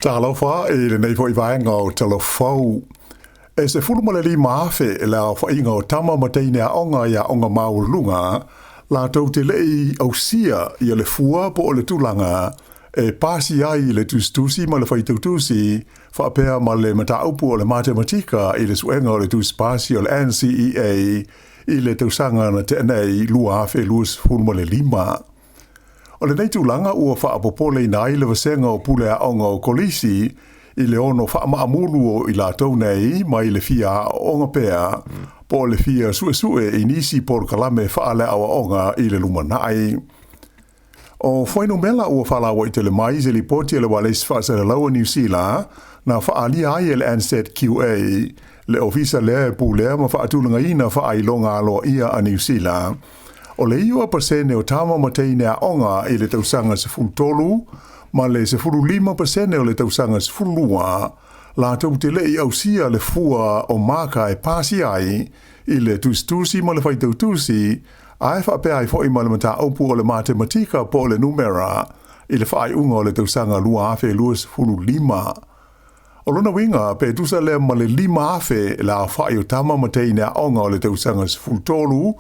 Tala fa le nei foi vaenga o telefou. E se fulmale li maafe la fa inga o tama matei onga ya onga maulunga la tau te lei au sia ia le fua po o le tulanga e pasi ai le tustusi ma le fai tautusi fa apea ma le mataupu o le matematika i le suenga o le tuspasi o le NCEA i le tausanga na te nei lua afe luas fulmale lima. O le nei tūlanga ua wha apopole nai le vasenga o pule a onga o kolisi i le ono wha maamulu o i la tau nei mai le fia onga pea po le fia sue i nisi por kalame wha ale awa onga i le lumanai. O whaino mela ua whala wa i te le mai ze li poti le wales wha sa le laua New Zealand na wha ali ai le Ansett QA le ofisa le pule ma wha atulanga ina wha ai longa alo ia a New Zealand. O le iwa pasene o tama matei nea onga i le tausanga se fultolu, ma le se fulu 5% o le tausanga se fulua, la tau te lei au sia le fua o maka e pasi ai, i le tustusi ma le fai tautusi, ai whape ai fo i ma le mata aupu o le matematika po le numera, i le whaai unga o le tausanga lua afe luas fulu 5. O lona winga, pe tusa le ma le 5 afe la whaai o tama matei nea onga o le tausanga se fultolu,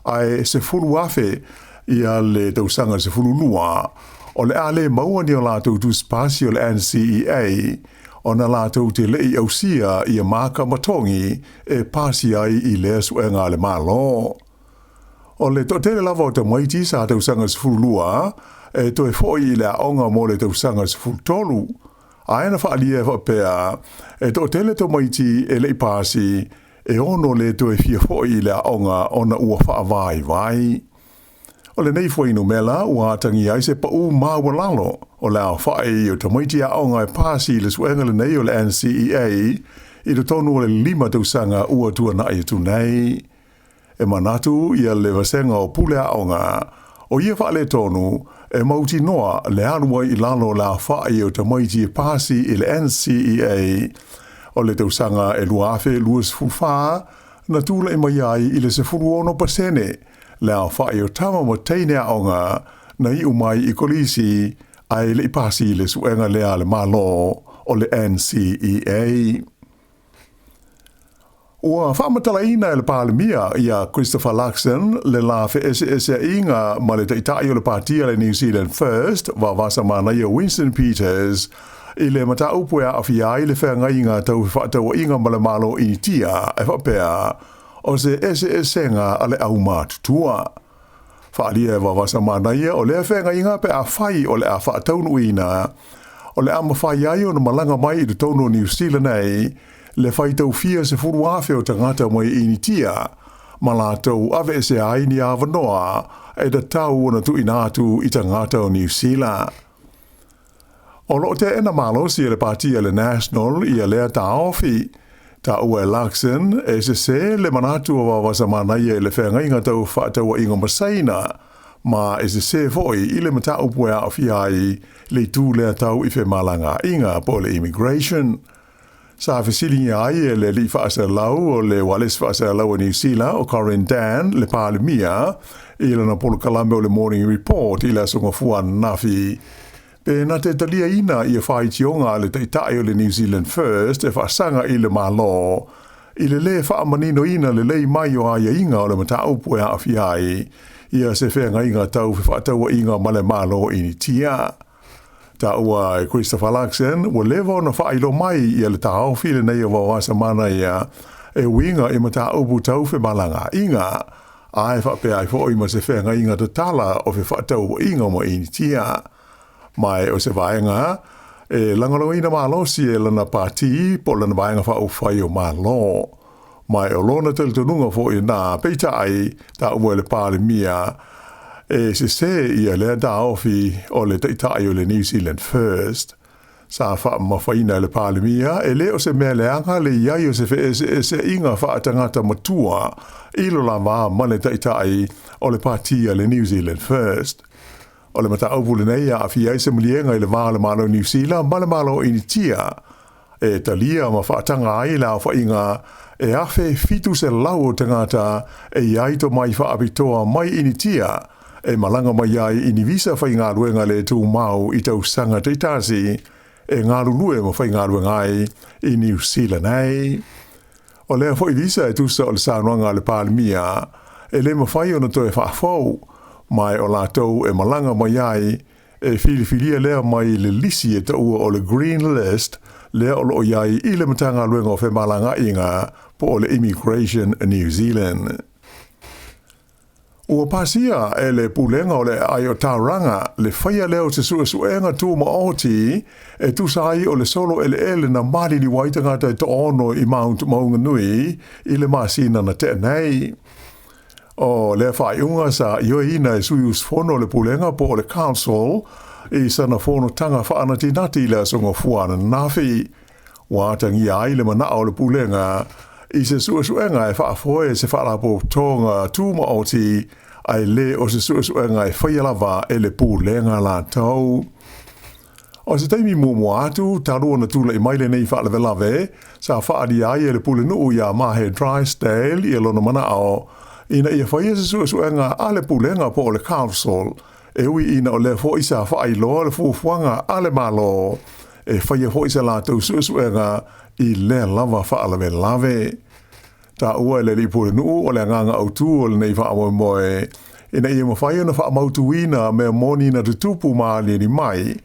ai se fulu afe ia le tausanga se fulu lua. O le ale maua ni o lātou tu spasi o le NCEA, o na lātou te lei au sia ia maka matongi e pasi ai i le suenga le malo. O le totele lava o te maiti sa tausanga se fulu lua, e toe foi i le aonga mo le tausanga se fulu tolu. Aena whaalia whapea, e totele to maiti e lei pasi, e ono le toe fia foi le aonga ona ua whaavai vai. O le nei foi no mela ua tangi ai se pa u mawalalo o le au whae o tamaiti aonga e pasi le suenga le nei o le NCEA i le tonu o le 5 tausanga ua tua na i tu nei. E manatu ia le vasenga o pule aonga o ia wha le tonu e mauti noa le anua i lalo le au whae o tamaiti e pasi i le NCEA o le tausanga e luafe luas fulfaa na tūla i mai ai i le se fuluono pasene le au whae o tama mo teine aonga na i umai i kolisi ai le ipasi le suenga lea le malo o le NCEA. Ua whaamatala ina le pālemia ia Christopher Luxon le la FEB inga ma le taitai o le pātia le New Zealand First wa vasa mana ia Winston Peters i le mata upu a awhiai le whenga inga tau whaatau inga ma le malo i tia e whapea o se senga a le au mātutua. Whaalia e wawasa manaia o le whenga inga pe a whai o le a whaatau nuina o le ama whai ai o na malanga mai i le tono New Zealand nei le whai tau fia se furu awhi o tangata mai i tia ma la tau ave se ai ni a wanoa e da tau o na tu inatu i tangata o New Zealand. O lo te ena malo si le partia le National i a lea ta ofi. Ta ua Luxon e se le manatu o wawasa manaia i le whenga inga tau whaatau inga masaina, ma e se foi i le mata upu a ofi ai le tū lea tau i malanga inga po le immigration. Sa whesilingi ai e le li whaasa lau o le wales whaasa lau a New Zealand o Corin Dan le pālemia i le na polo kalame o le Morning Report i la sunga fuan nafi. E na te talia ina i a whaitionga le teitai o le New Zealand First e whaasanga i le malo. I le whaamanino ina le lei mai o aia inga o le mataupu e awhiai. I a se whenga inga tau whaataua inga ma le malo i ni tia. Ta ua e Christopher Luxon ua lewa na whailo mai i a le tau while nei o wawasa mana ia e winga i mataupu tau malanga inga. Ai whapea i fo i ma se whenga inga te Tala o whaataua inga mo i ni tia. Mai o se vaenga, e langaroina malo si e lana pāti po lana vaenga wha whai o malo. Mai o lona teltonunga fo i nā peita ai ta ua le pālemia e se i a lea da ofi o le teitai o le New Zealand First. Sa wha mawhaina le pālemia e le o se mea leanga le iai o se inga wha tangata matua ilo la maa ma le teitai o le pātia le New Zealand First. O le mata aupule nei a awhiai se mulienga i le vāle malo New Zealand, ma le malo i ni tia. E talia ma whaatanga ai la whainga e awhe fitu se lau o tangata e iaito mai whaapitoa mai i ni tia. E malanga mai ai i ni visa whainga luenga le tū mau i tau sanga teitasi e ngā lulu e mawhai ngā rua ngai I New Zealand ai. O lea fo I visa e tusa o le Sānoanga le Pālimia, e le mawhai o na toi whaafau, mai o lātou e malanga mai ai, e whiliwhilia lea mai le lisi e taua o le Green List, lea o lo iai I le matanga luenga o whemalanga inga po o le Immigration New Zealand. Ua pasia e le pulenga o le Aotearoa le whaia leo te suenga tū maoti e tūsai o le solo ele na mari ni waitanga te ono I Mount Maunganui I le masina na te nei. O le whaiunga sa ioina e suius fono le pulenga po o le council I sana fono tanga whaanatinati le songa fuana nafi. Watangi ai le mana o le pulenga I se suenga e whaafoe se whaalapo tonga tū maoti ai le o se suenga e whaialawa e le pulenga la tau. O se taimi mumu atu, tarua na tula I maile nei whaalawelawe, sa whaari ai e le pulenu ia mahe Drysdale I alona mana ao, ina ia whaia se suenga a le pulenga po o le council, e ui ina o le fo isa whaailoa le fuafuanga a le malo, e whaia fo isa la tau suenga I le lava whaalawelawe. Ta ua le li pulenu o le nganga autu o le nei whaamoe, ina ia mawhaia na whaamautuina mea moni na tutupu maali ni mai,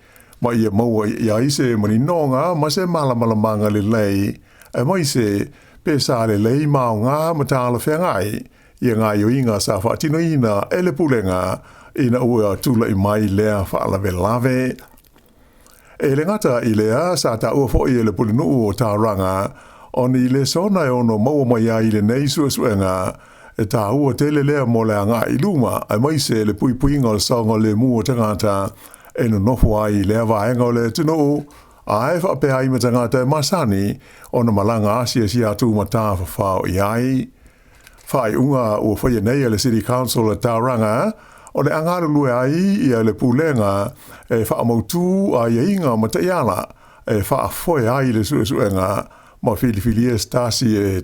ma ia maua ia ise mani nonga ma se malamalamanga le lei, e mai se pesa le lei mao ngā matala whengai, ia ngā ioinga sa whaatinoina e le pulenga, ina ua tula I mai lea whaalawelawe. E le ngata I lea sa ta ua fo I le pulenu o Tauranga, oni le sona e ono maua mai ai le nei suenga, e ta ua tele lea mo le anga I luma, ai mai se le puipuinga o le saunga le mua tangata, e no nofo ai lea vaenga o le tunu, a e whape ai ma tangata e masani, o na malanga asia si atu mata whawhao I ai. Whai unga ua whaia nei le City Council le Tauranga, o le angaru lue ai ia le pulenga, e whaamautu a inga ma te iala, e whaafoe ai le suenga, ma whiliwhili e stasi e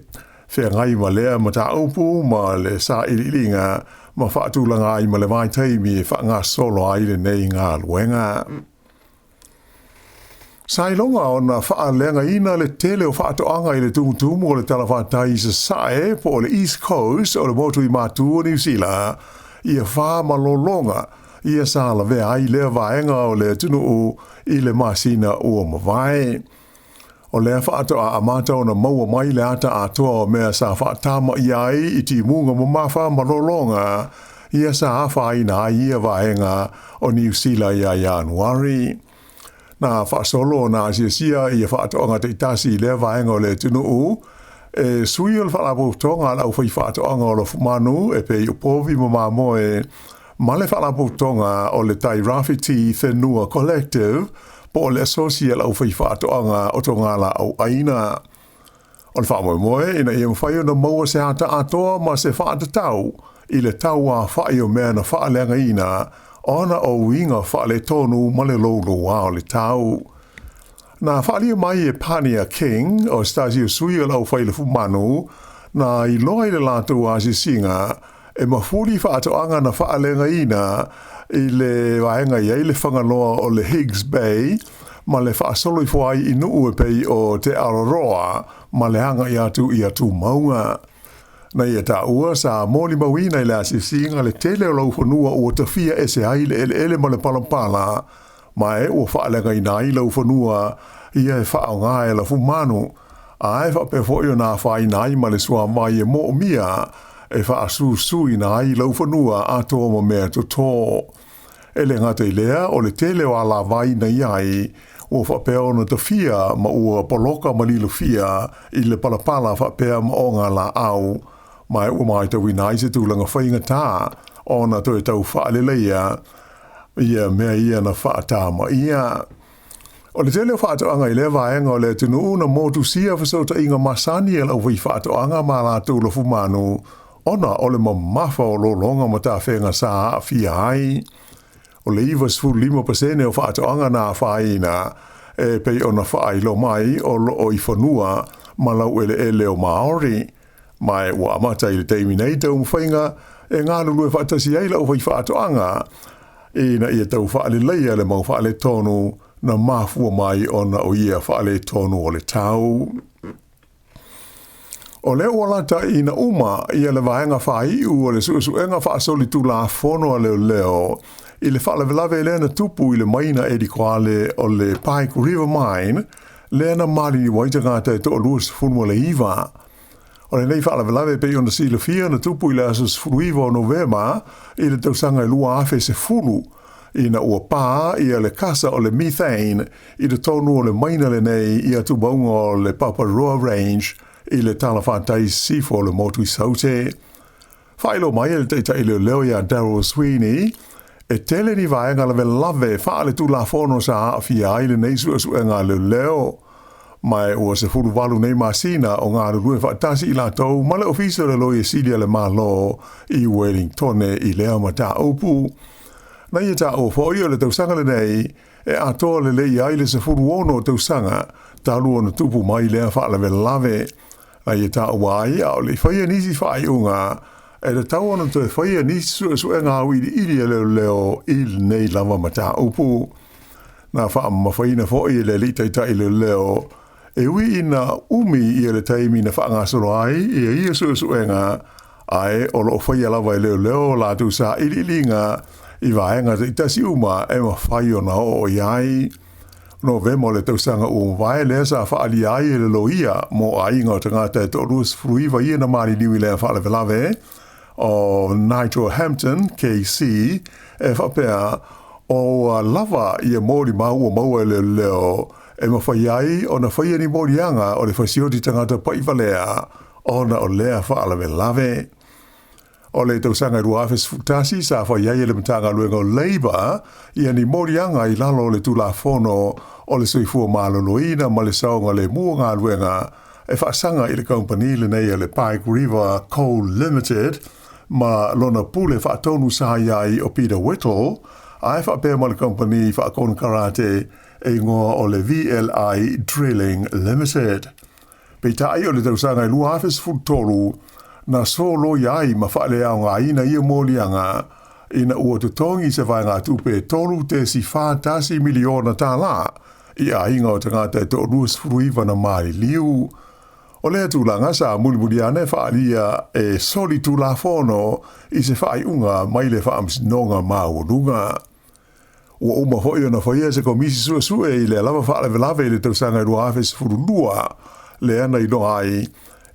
whengai ma lea ma ta upu ma le sa ililinga ma whaatulanga ai ma le vai teimi e wha ngā solo ai le nei ngā luenga. Sailonga o na wha lenga ina le tele o whaatoanga I le tumutumu o le talawhatai sa sae po o le East Coast o le motu I mātu o New Zealand ia wha malolonga ia sa la vea ai lea vaenga o le tunu I le masina ua mawai. O lea whaatoa a mata o na maua mai le ata atoa o mea sa whaatama iai I ti munga mamafa malolonga ia sa awha ina ia vaenga o New Zealand ia Januari. Na whaasolo na asia ia whaatoa ngā te itasi lea vaenga o le tunu e sui o le whaalapo tonga lau whai whaatoa ngā o le fumanu e pe upovi mamamoe ma le whaalapo tonga o le Tai Rafiti Whenua Collective po le associate lau whai whaatoanga o tonga la au aina. O le whaamoemoe, ina ia mwhai o na maua se hata atoa ma se whaatatau I le tau a whai o mea na whaaleanga ina, ona o winga whaale tonu ma le lolo o le tau. Na whaalia mai e Pania King o Stasio Sui o lau whai le fumanu, na I loa le lātou a si singa, e mawhuri whaatoanga na whaaleanga ina, I le waenga iei le whangaloa o le Higgs Bay, ma le whaasolo I whai I nuu e pei o te Aotearoa, ma le hanga I atu maunga. Na ia ta ua sa mōli mawina I le asisinga le tele o lau whanua ua tawhia e se hai le ele ma le palampala, ma e ua whaalenga I nai lau whanua ia e whaao ngā e la fumanu, a e whapefo I o nā whai nai ma le sua mai e mo mia, e whaasusui nai lau whanua atoa ma mea to tō. E le ngata I lea o le tele o ala vai na iai, ua whapea na tawhia ma ua poloka ma lilo fia I le palapala whapea ma o ngā la au, mai ua mai tau inai se tūlanga whainga tā, o na toi tau whaaleleia, ia mea ia na whaata ma ia. O le tele o whaatoanga I le vaenga o le tunu na motu sia whasauta inga masani e lau whi whaatoanga ma la tūla fumanu, ona o le mamafa o lolonga ma tā whenga sā a fia ai. O le iwa sfu 5% o whaatoanga nā whaina, e pei o na whailo mai o loo I whanua ma lau ele o Maori. Mai ua amata I le teimi nei tau mwhainga, e ngā lulu e whaatasi eila o whai whaatoanga, e na ia tau whaale leia le mau whaale tonu, na mafua mai ona o ia whaale tonu o le tau. O leo walata ina uma ia le vaenga whaiu o le suenga whaasoli tu la fono a leo i le whaale velave lea na tupu i le maina e di koale o le Pike River Mine lea na mali ni waitanga te to o luas funmo le iwa. O le nei whaale velave pe ona si le fia na tupu i le asus furuiva o novema i le tausanga i lua afe se fulu ina ua pā ia le kasa o le methane i le tonu o le maina le nei i atu baunga o le Paparoa Range i le Tala whantai sifo le motu i saute. Whaelo mai le teita i leo ia Daryl Sweeney e tele ni vaenga le lave whaale tu la fono sa awhia i le nei suenga leo. Mai ua se furu walu nei masina o ngā rurue whaatasi i la tau ma le ofisa le loia silia le malo i Wellington i leo ma ta opu. Na ia ta o fo ia le tausanga le nei e atoa le lei ai le se furu ono tausanga talu ona tupu mai lea whaale lave. Na ia ta wai au le whaia nisi whai unga e le tau ona te whaia nisi suenga au i leo il nei lava ma ta opu. Na wha mawhaina fo i le li taitai leo e ui ina umi i le taimi na whaangasoro ai i ia suenga ai o lo whaia lava i leo la tu sa ililinga i vaenga te itasi uma e ma whai o na o iai. No vemo le tausanga o vai le sa whaali ai le loia mo ainga o tangata e torus fruiva i na mani niwi le whaale velave o Nigel Hampton, KC, e whapea o lava i a mōri mau o maua leo e ma whai ai o na whaia ni mōrianga o le whasioti tangata paivalea o na o lea whaale velave. O le tausanga rua afes futasi sa whai ai le matanga luenga o Labour i ani morianga i lalo le tulafono o le soifua maloloina ma le saonga le mua ngā luenga e whaasanga i le company le nei le Pike River Coal Limited ma lona pule whaatonu sa iai o Peter Whittle a e whaapea ma le company whaakon karate e ngoa o le VLI Drilling Limited. Pei tai o le tausanga i rua afes futolu na solo iai ma whaale au ngā ina ia mōlianga ina ua tutongi se vai ngā tupe tolu te si whātasi miliona tā la i a inga o tangata e to ruas fruiva na mari liu. O lea tūlanga sa mulimuliane whaalia e soli tū la fono i se whaai unga mai le whaamsinonga māuonunga. Ua uma hoi ona whaia se komisi sue i le lava whaale velave le tausanga i rua awhes furulua le ana i noa ai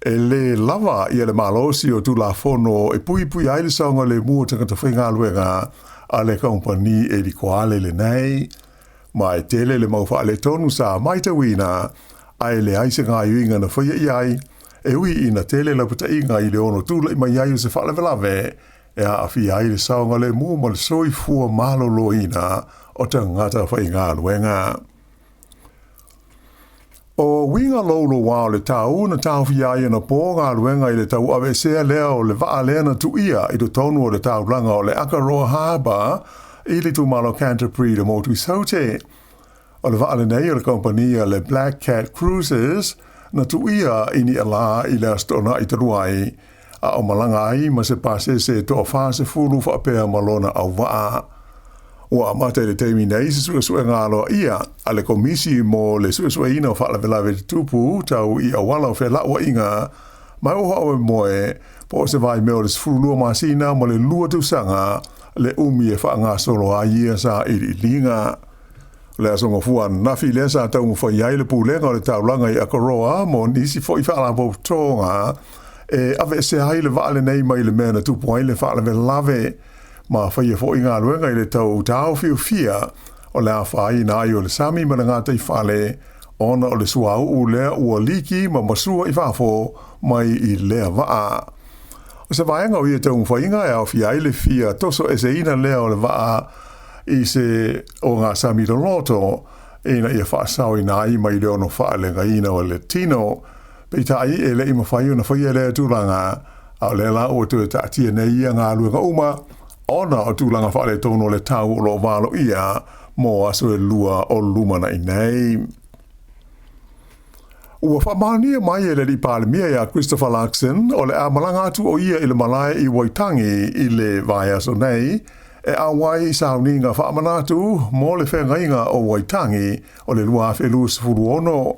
e le lava i le malosi o tu la fono e pui ai le saunga le mua tangata whainga luenga a le company e di koale le nei. Ma e tele le mau whaale tonu sa maita wina ai le aise ngā iuinga na whaia iai e ui ina tele la puta inga i le ono tula i mai ai se whaale velave e a awhi ai le saunga le mua ma le soi fua malo loina o tangata whainga luenga. O winga lolo wao le tau na tau fiai na pō ngā ruenga i le tau awe sea lea o le waa lea na tu ia i to tonu o le tau ranga o le Aotearoa Harbour i le tu malo Canterbury le motu i saute. O le waa le nei o le kompania le Black Cat Cruises na tu ia ini ala i le astona i taruai a o malanga ai ma se pase se to whaase fulu whaapea malona au waa. Ua amata le teimi nei se suesue ngalo ia a le komisi mo le suesue ina o whaala velave tupu tau i awala o whela ua inga mai oha oe moe po se vai meo le sfurulua masina mo le lua tusanga le umi e wha ngā solo a ia sa i linga. Le asonga fua nafi le sa tau mo whai ai le pūlenga o le taulanga i Aotearoa mo nisi fo i whaala po tonga e ave se hai le vaale nei mai le mea na tupu ai le whaala velave ma whaia fo i ngā luenga i le tau tau fiu fia o le awhai na ai o le sami ma le ngātai whale ona o le suau u lea ua liki ma masua i whafo mai i lea waa. O se vaenga o ia tau mwhainga e au fia i le fia toso e se ina lea o le waa i se o ngā sami do loto ina ia whaasau i nā i mai leo no whaale ngā ina o le tino pei tai e le ima whaiu na whaia lea tūranga au lea la o tu e tātia nei ia ngā luenga uma ona o tūlanga whaale tono le tau o lo walo ia mō aso e lua o lumana i nei. Ua whamania mai e le li pālemia ia Christopher Luxon o le a malanga atu o ia i le malai i Waitangi i le vai aso nei awai sauninga whaamanatu, mo le whengainga o Waitangi, o le lua whelus furuono.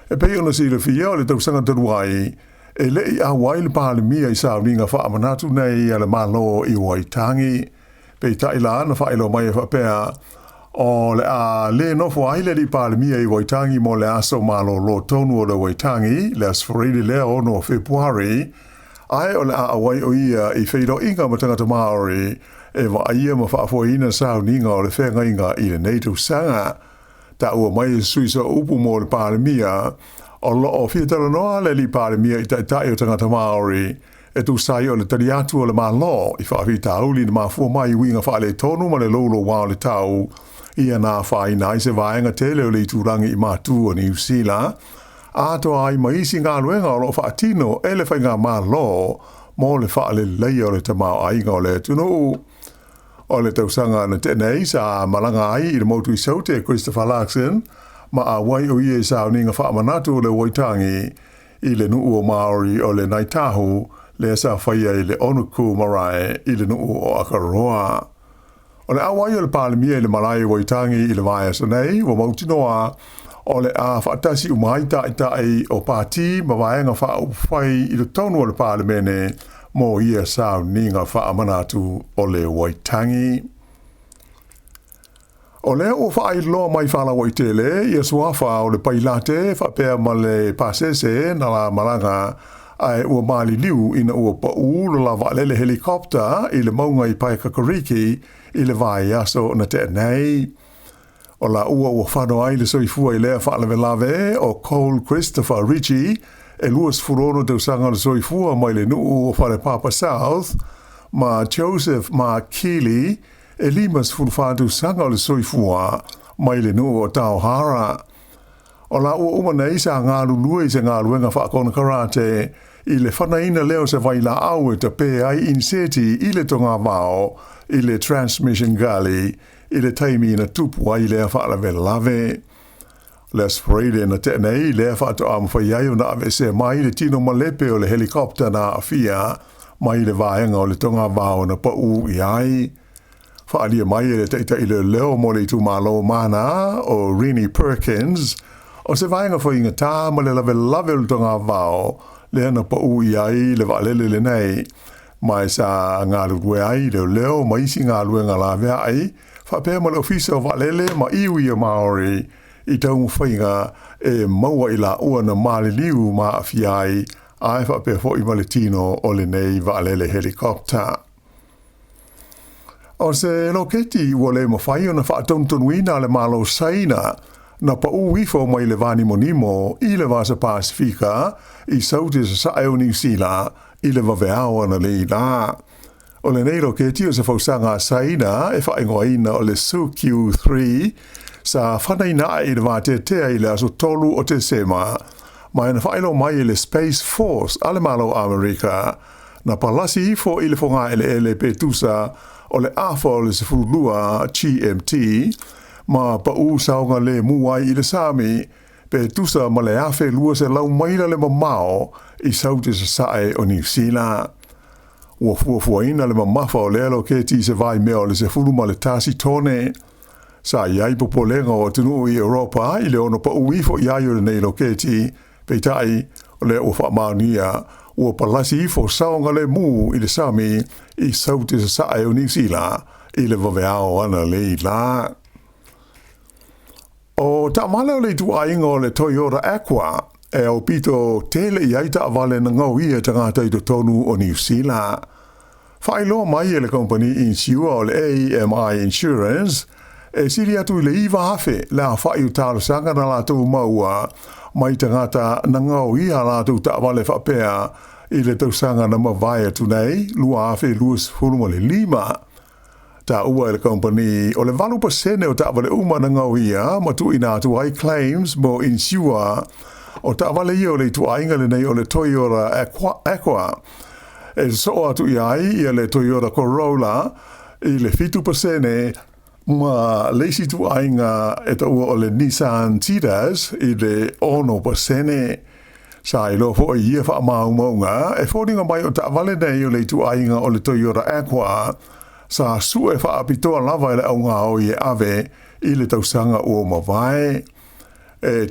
Pei ona si le fia o le tausanga taruai, lei awai le palemia I sauninga whaamanatu nei le malo I Waitangi. Pei taila na whaelo mai whapea, o le nofo ai le li palemia I Waitangi mo le aso malo lo tonu o le Waitangi, le asfarili lea ono Februari, ai o le awai o ia I wheido inga matangata Māori, wa ia ma whaafoina sauninga o le whengainga I le neito sanga. Ta ua mai suisa upu mo le palemia, o lo o whiatara noa le li palemia I taitai o tangata Māori, tu sai o le tariatu o le malo, I whaawhita auli na mafua mai winga whaale tonu ma le lolo wao le tau, ia nā whaina I se vaenga tele o le turangi I mātu o New Zealand, ato ai maisi ngā luenga o lo whaatino e le whainga malo, mo le whaale leia o le tamau ainga o le tunu. O le tausanga na tenei sa malanga ai I le motu I saute Christopher Larkson, ma a wai o ie sa ninga whaamanatu o le Waitangi, I le nuu o Māori o le Naitahu, le sa whaia I le onuku marae I le nuu o Aotearoa. O le awai o le palemia I le malai Waitangi I le vaia sanei, wa mautinoa, o le a whaatasi umaita I tai o pāti ma vaenga whaauwhai I le tonu o le palemene, mo ia sao ninga whaamanatu o le Waitangi. O le o whaailoa mai whalawa I tele, ia suafa o le pailate, whapea ma le pasese na la malanga, ai ua mali liu ina ua pau lo la valele helikopta I le maunga I Paikakariki I le vai aso na te nei. O la ua whano ai le soifua I lea whaalawelave o Cole Christopher Ritchie, e luas furono te usanga le soifua mai le nuu o whare Papa South, ma Joseph Ma Keely, e limas furufatu sanga le soifua mai le nuu o Tauhara. O la ua umanei sa ngā lulua I se ngā luenga whaakona karate, I le whanaina leo se waila au e te pē ai inseti I le tonga vao, I le Transmission Gully, I le taimi na tupu ai lea whaalawelave. Le sprayde na tenei le whaato am whaiai o na ave se mai le tino malepe o le helikopta na awhia, mai le vaenga o le tonga vao na pau I ai. Whaalia mai le teita I le leo mo le tu malo mana o Rini Perkins, o se vaenga whainga tā ma le lave o le tonga vao, le ana pau I ai le waalele le nei, mai sa ngā lue ai le leo maisi ngā lue ngā lawe ai, whapea ma le ofisa o waalele ma iwi o Māori, I tau whainga e maua I la ua na maliliu ma awhiai, ai whapea fo I maletino o le nei waalele helikopta. O se loketi ua le mawhai o na whaatonutonuina le malo saina, na pa uwifo mai le vani monimo I le vasa Pasifika, I saute sa sae o New Zealand, I le vaveao na le la. O le nei loketi o se fausanga saina e whaingoaina o le SUQ3, sa whanaina I le vātetea I le aso tolu o te sema, mai na whaelo mai I le Space Force ale malo Amerika, na palasi ifo I le whonga ele petusa o le afo o le sefurulua GMT, ma pa u saunga le muai I le Sami, petusa ma le afe lua se lau maila le mamao I saute sa sae o New Zealand. Ua fuafuaina le mamafa o le alo keti se vai mea o le sefuru ma le tasi tone, sa iai popolenga o tunu I Europa I le ono pa uifo iai o le nei loketi, peitai o le o whaamaunia, ua palasi ifo saonga le mu I le Sami I saute sa sae o New Zealand I le vaveao ana le la. O ta male o le tuainga o le Toyota Aqua, e o pito tele iai ta vale na ngau ia tangata I to tonu o New Zealand. Whailo mai e le company insure o le AMI Insurance, e siri atu le iwa hafe la whai utalo sanga na lātou maua, mai tangata na ngau ia lātou ta vale whapea I le tausanga na mawai atu nei, lua hafe luas hulunga le lima. Ta ua le company o le 8% o ta vale uma na ngau ia, matu ina atu ai claims mo insure, o ta vale ia o le tuainga le nei o le Toyota Aqua. E so atu iai le Toyota Corolla, I le 5% ma leisi tuainga e ta ua o le Nissan Tidas I le 1%. Sa I lo fo ia wha maunga, e fōringa mai o ta vale nei o le tuainga o le Toyota Aqua, sa su e whaapitoa lava ele au ngā o i ave i le tausanga o mawai.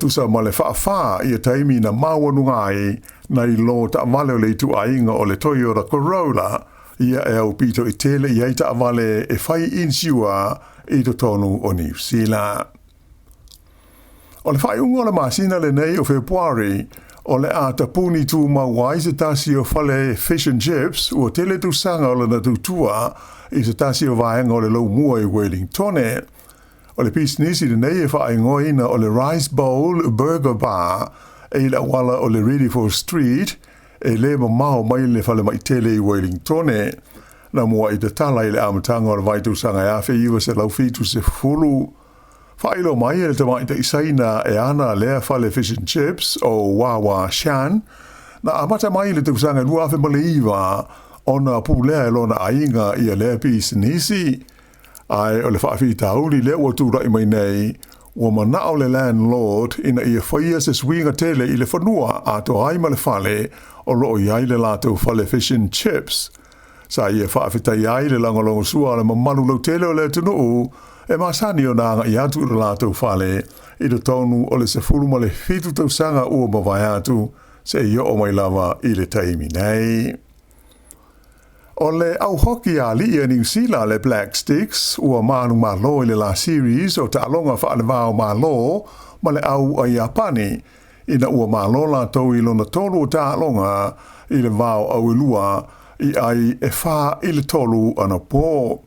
Tu sa ma le wha i a taimi na mawanungai na i lo ta avale o le itu ainga o le Toyota Corolla ia e au pito i tele i eita avale e whai insiua i to tonu o New Zealand. O le whai unga le masina le nei o Februari o le a tapuni tu mawai se tasi o whale fish and chips ua tele tu sanga o le na tutua i se tasi o vaenga o le lau mua i Wellingtone. O le pisnisi le nei e whae ngoina o le Rice Bowl Burger Bar e la wala o le Ready for Street e le mamao mai le whale mai tele i Wellingtone. Na mua i te Tala i le amatanga o le vaitu sanga e awhi iwa se lau fitu se fulu. Whaelo mai e le tamai te isaina e ana lea whale fish and chips o Wawa Shan. Na amata mai le tu sanga lua awhi male iwa o na pulea e lona ainga i a lea pisnisi. Ai o le whaafi tauli le ua tūra i mai nei, ua mana o le landlord ina i a whaia se swinga tele i le whanua a to haima le whale o loo iai le lato whale fish and chips. Sa i a whaafi tai ai le langolongo sua le mamanu lau tele o le tunuu e masani o nanga i atu le lato whale i le tonu o le se furu ma le fitu tau sanga ua mawai atu se i o mai lava i le taimi nei. O le au hoki a li New Zealand le Black Sticks ua manu malo i le la series o ta alonga wha le vao malo ma le au a Japani ina ua malo la tau i lona tolu o ta alonga i le vao au ilua i ai e wha i le tolu ana po.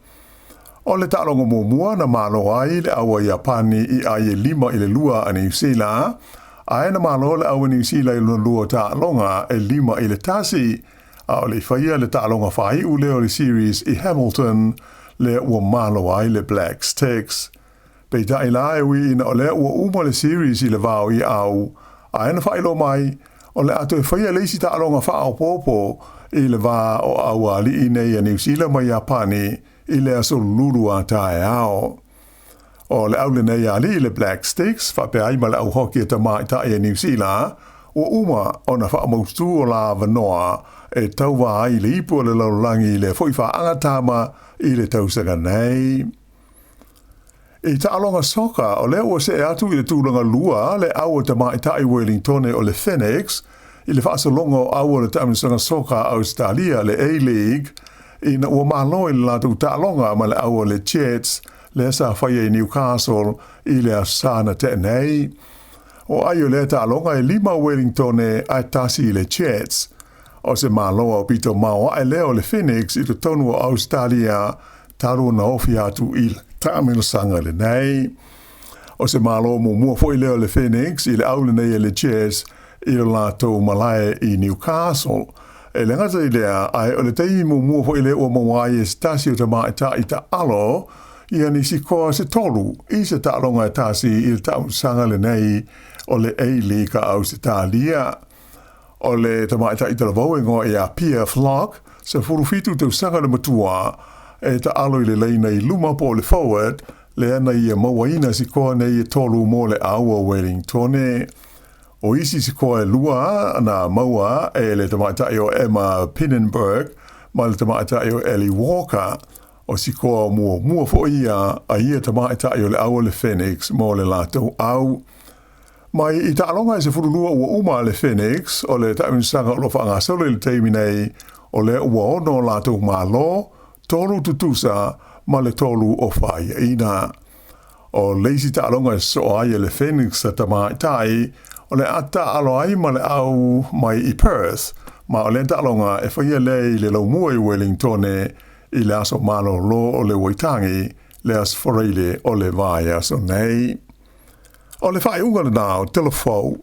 O le ta alonga mua na malo ai le au a Japani i ai e 5 i le lua a New Zealand ai na malo le au a New Zealand i lona lua ta alonga e 5 i le tasi a o le whaia le ta'alonga whai u leo le series i Hamilton le ua malo ai le Black Sticks. Pei tai la e ui ina o le ua uma le series i le vau i au, a ena whailo mai o le ato e whaia leisi ta'alonga wha au popo i le va o au a li i nei a New Zealand mai Japani i le aso lulu a tae ao. O le au le nei a li i le Black Sticks, wha pe aima le au hoki e tamai tae a New Zealand, o uma o na wha maustu o la vanoa e tauwa ai le ipu o le laulangi le foiwha angatama i le tausanga nei. I ta'alonga soka o le ua se e atu i le tūlanga lua le au ta mai tai Wellingtone o le Phoenix i le whaasalonga o au o le tamisanga soka Australia le A-League i na ua malo i le latu ta'alonga ma le au o le Jets le sa whaia i Newcastle i le asana te nei. O ai o le ta'alonga e 5 Wellingtone ai tasi i le Jets. O se maloa o pito maua e leo le Phoenix i to tonu o Australia taru na ofi atu i tāmino sanga le nei. O se maloa mua fo i leo le Phoenix i le aule nei e le Jets i le lato malae i Newcastle. E le ngata i lea ai o le teimi mua fo i leo o mawai e stasi o ta maita i ta alo i ani si koa se tolu i se ta'alonga e tasi i le tāmino sanga le nei o le A-League a Australia. O le tamaita i tala vauengo e a Pia Flock, se furufitu tau sanga le matua, e ta alo i le leina i luma po le forward, le ana i a mawaina si koa nei e tolu mo le aua Wellingtone. O isi si koa e lua na maua e le tamaita i o Emma Pinnenberg, ma le tamaita i o Ellie Walker, o si koa mua fo ia a ia tamaita i o le aua le Phoenix mo le lato au. Mai i ta'alonga e se furulua ua uma le Phoenix o le taiminisanga o lo whaangasolo i le teimi nei o le ua ono lātou malo, tolu tutusa ma le tolu o whaia ina. O leisi ta'alonga e so ai le Phoenix sa tamai tai o le ata alo ai ma le au mai i Perth, ma o le ta'alonga e whaia lei le laumua i Wellingtone i le aso malo lo o le waitangi le as foreile o le vai aso nei. O le whai unga le nao, telefou,